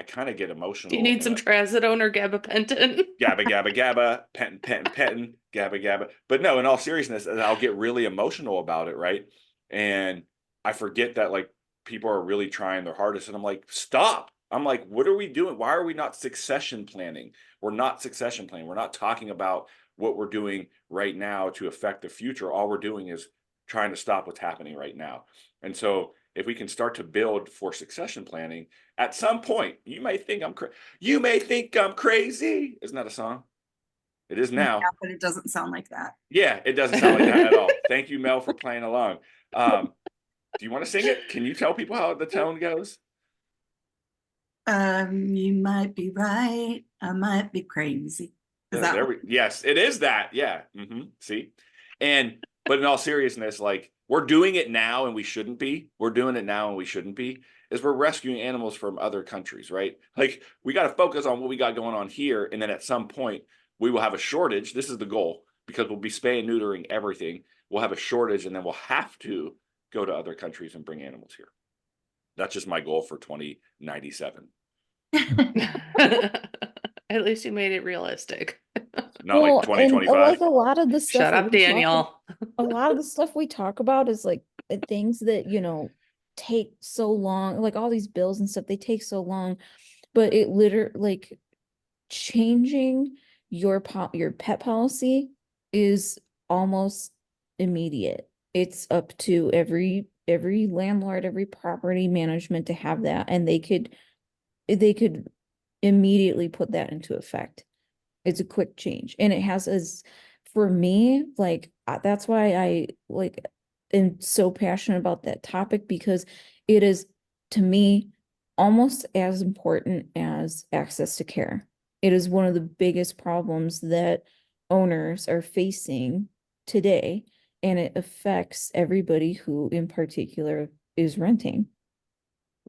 Speaker 1: kind of get emotional.
Speaker 2: You need some trazodone or gabapentin.
Speaker 1: Gabba, gabba, gabba, petting, gabba, gabba. But no, in all seriousness, I'll get really emotional about it, right? And I forget that, like, people are really trying their hardest, and I'm like, stop. I'm like, what are we doing? Why are we not succession planning? We're not succession planning. We're not talking about what we're doing right now to affect the future. All we're doing is trying to stop what's happening right now. And so if we can start to build for succession planning, at some point, you may think I'm crazy. Isn't that a song? It is now.
Speaker 4: Yeah, but it doesn't sound like that.
Speaker 1: Yeah, it doesn't sound like that at all. Thank you, Mel, for playing along. Do you want to sing it? Can you tell people how the tone goes?
Speaker 4: You might be right. I might be crazy.
Speaker 1: Yes, it is that. Yeah. See? But in all seriousness, like, we're doing it now and we shouldn't be. We're doing it now and we shouldn't be. Is we're rescuing animals from other countries, right? Like, we got to focus on what we got going on here. And then at some point, we will have a shortage. This is the goal, because we'll be spaying, neutering everything. We'll have a shortage, and then we'll have to go to other countries and bring animals here. That's just my goal for 2097.
Speaker 2: At least you made it realistic.
Speaker 1: Not like 2025.
Speaker 3: Like a lot of the stuff.
Speaker 2: Shut up, Daniel.
Speaker 3: A lot of the stuff we talk about is like things that, take so long, like all these bills and stuff, they take so long, but it literally, like, changing your pet policy is almost immediate. It's up to every landlord, every property management to have that, and they could immediately put that into effect. It's a quick change, and it has for me, like, that's why I am so passionate about that topic, because it is, to me, almost as important as access to care. It is one of the biggest problems that owners are facing today, and it affects everybody who in particular is renting.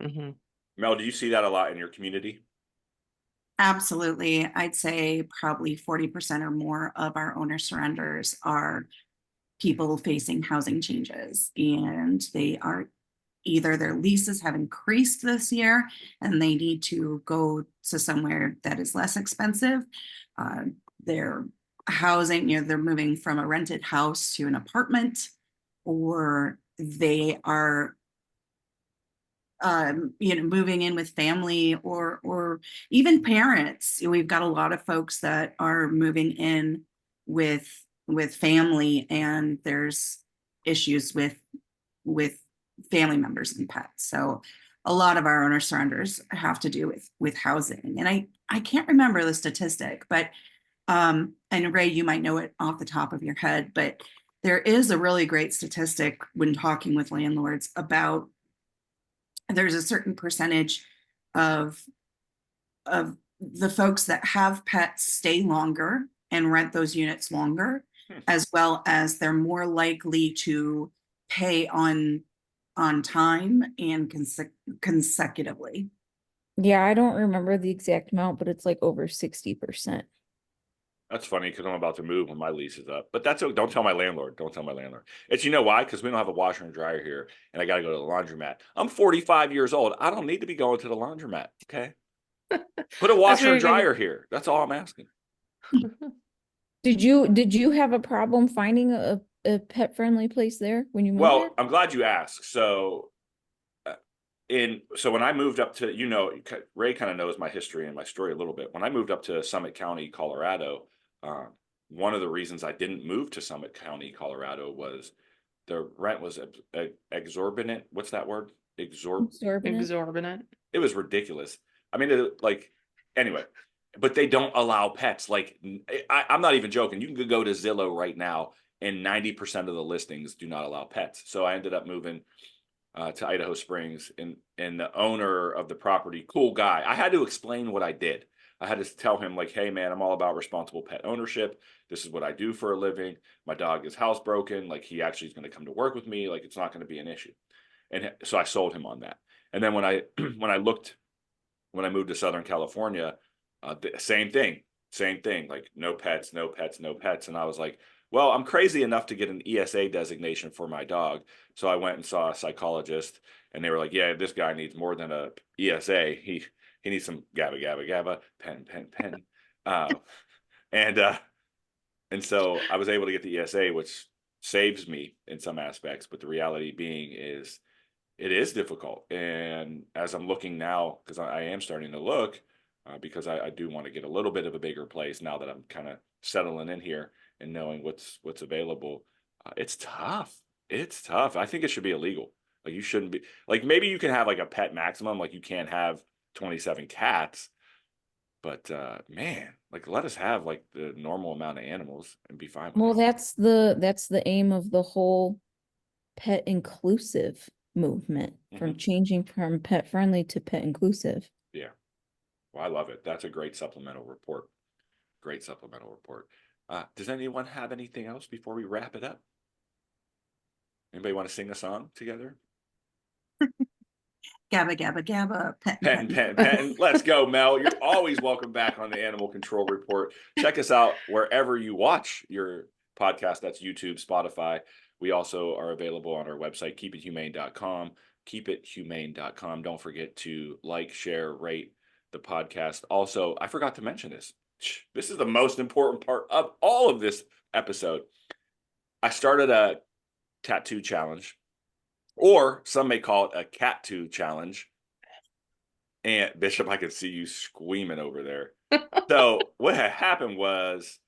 Speaker 2: Mm-hmm.
Speaker 1: Mel, do you see that a lot in your community?
Speaker 4: Absolutely. I'd say probably 40% or more of our owner surrenders are people facing housing changes, and they are either their leases have increased this year and they need to go to somewhere that is less expensive. Their housing, they're moving from a rented house to an apartment, or they are moving in with family, or even parents. We've got a lot of folks that are moving in with family, and there's issues with family members and pets. So a lot of our owner surrenders have to do with housing. And I can't remember the statistic, but and Ray, you might know it off the top of your head, but there is a really great statistic when talking with landlords about there's a certain percentage of the folks that have pets stay longer and rent those units longer, as well as they're more likely to pay on time and consecutively.
Speaker 3: Yeah, I don't remember the exact amount, but it's like over 60%.
Speaker 1: That's funny because I'm about to move when my lease is up. But that's don't tell my landlord. Don't tell my landlord. It's, you know why? Because we don't have a washer and dryer here, and I got to go to the laundromat. I'm 45 years old. I don't need to be going to the laundromat. Okay. Put a washer and dryer here. That's all I'm asking.
Speaker 3: Did you have a problem finding a pet friendly place there when you moved
Speaker 1: Well,
Speaker 3: there?
Speaker 1: I'm glad you asked. So when I moved up to, Ray kind of knows my history and my story a little bit. When I moved up to Summit County, Colorado, one of the reasons I didn't move to Summit County, Colorado was the rent was exorbitant. What's that word?
Speaker 2: Exorbitant.
Speaker 1: It was ridiculous. I mean, anyway, but they don't allow pets. Like, I'm not even joking. You can go to Zillow right now, and 90% of the listings do not allow pets. So I ended up moving to Idaho Springs, and the owner of the property, cool guy. I had to explain what I did. I had to tell him, like, hey man, I'm all about responsible pet ownership. This is what I do for a living. My dog is housebroken. Like, he actually is going to come to work with me. Like, it's not going to be an issue. And so I sold him on that. And then when I when I moved to Southern California, same thing, like no pets, no pets, no pets. And I was like, well, I'm crazy enough to get an ESA designation for my dog. So I went and saw a psychologist, and they were like, yeah, this guy needs more than a ESA. He needs some GABA, GABA, GABA, pen. And so I was able to get the ESA, which saves me in some aspects. But the reality being is it is difficult. And as I'm looking now, because I am starting to look, because I do want to get a little bit of a bigger place now that I'm kind of settling in here and knowing what's available. It's tough. It's tough. I think it should be illegal. Like, you shouldn't be, like, maybe you can have like a pet maximum, like you can't have 27 cats, but man, like, let us have like the normal amount of animals and be fine with
Speaker 3: Well,
Speaker 1: it.
Speaker 3: that's the aim of the whole pet inclusive movement, from changing from pet friendly to pet inclusive.
Speaker 1: Yeah. Well, I love it. That's a great supplemental report. Great supplemental report. Does anyone have anything else before we wrap it up? Anybody want to sing a song together?
Speaker 4: GABA, GABA, GABA,
Speaker 1: Pen. Let's go, Mel. You're always welcome back on the Animal Control Report. Check us out wherever you watch your podcast. That's YouTube, Spotify. We also are available on our website, keepithumane.com. Keepithumane.com. Don't forget to like, share, rate the podcast. Also, I forgot to mention this. This is the most important part of all of this episode. I started a tattoo challenge, or some may call it a cat-too challenge. And Bishop, I could see you screaming over there. So what had happened was,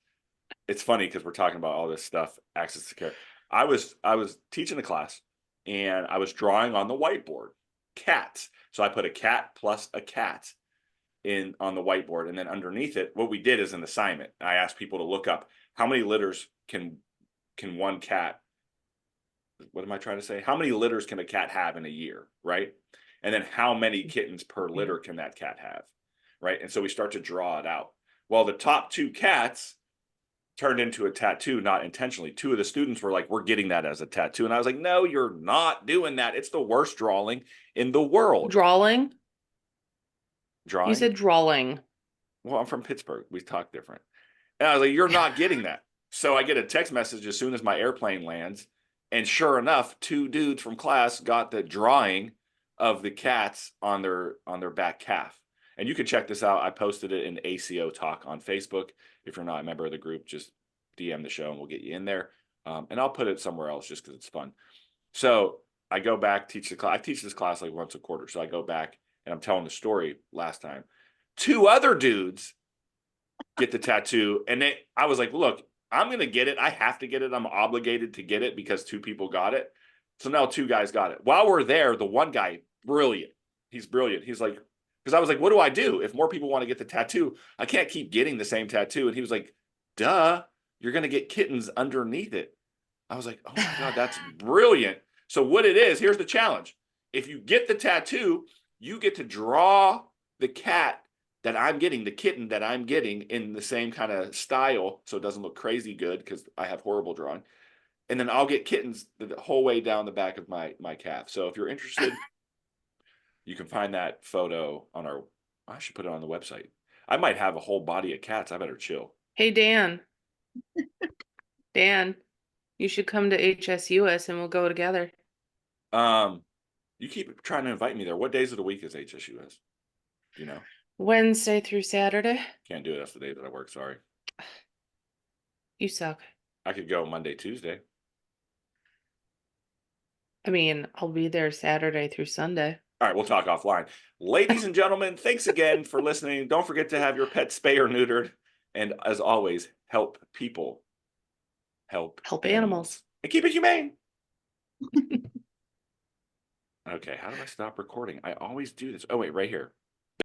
Speaker 1: it's funny because we're talking about all this stuff, access to care. I was teaching a class, and I was drawing on the whiteboard cats. So I put a cat plus a cat on the whiteboard, and then underneath it, what we did is an assignment. I asked people to look up how many litters can one cat, what am I trying to say? How many litters can a cat have in a year, right? And then how many kittens per litter can that cat have, right? And so we start to draw it out. Well, the top two cats turned into a tattoo, not intentionally. Two of the students were like, we're getting that as a tattoo. And I was like, no, you're not doing that. It's the worst drawing in the world.
Speaker 2: Drawing?
Speaker 1: Drawing?
Speaker 2: You said drawing.
Speaker 1: Well, I'm from Pittsburgh. We talk different. And I was like, you're not getting that. So I get a text message as soon as my airplane lands. And sure enough, 2 dudes from class got the drawing of the cats on their back calf. And you can check this out. I posted it in ACO Talk on Facebook. If you're not a member of the group, just DM the show and we'll get you in there. And I'll put it somewhere else just because it's fun. So I go back, teach the class. I teach this class like once a quarter. So I go back and I'm telling the story last time. 2 other dudes get the tattoo. And I was like, look, I'm going to get it. I have to get it. I'm obligated to get it because 2 people got it. So now 2 guys got it. While we're there, the one guy, brilliant. He's brilliant. He's like, because I was like, what do I do? If more people want to get the tattoo, I can't keep getting the same tattoo. And he was like, duh, you're going to get kittens underneath it. I was like, oh my God, that's brilliant. So what it is, here's the challenge. If you get the tattoo, you get to draw the cat that I'm getting, the kitten that I'm getting in the same kind of style. So it doesn't look crazy good because I have horrible drawing. And then I'll get kittens the whole way down the back of my calf. So if you're interested, you can find that photo on I should put it on the website. I might have a whole body of cats. I better chill.
Speaker 2: Hey, Dan. Dan, you should come to HSUS and we'll go together.
Speaker 1: You keep trying to invite me there. What days of the week is HSUS? Do you know?
Speaker 2: Wednesday through Saturday.
Speaker 1: Can't do it. That's the day that I work. Sorry.
Speaker 2: You suck.
Speaker 1: I could go Monday, Tuesday.
Speaker 2: I mean, I'll be there Saturday through Sunday.
Speaker 1: All right, we'll talk offline. Ladies and gentlemen, thanks again for listening. Don't forget to have your pet spay or neutered. And as always, help people. Help
Speaker 2: animals.
Speaker 1: And keep it humane. Okay, how do I stop recording? I always do this. Oh, wait, right here.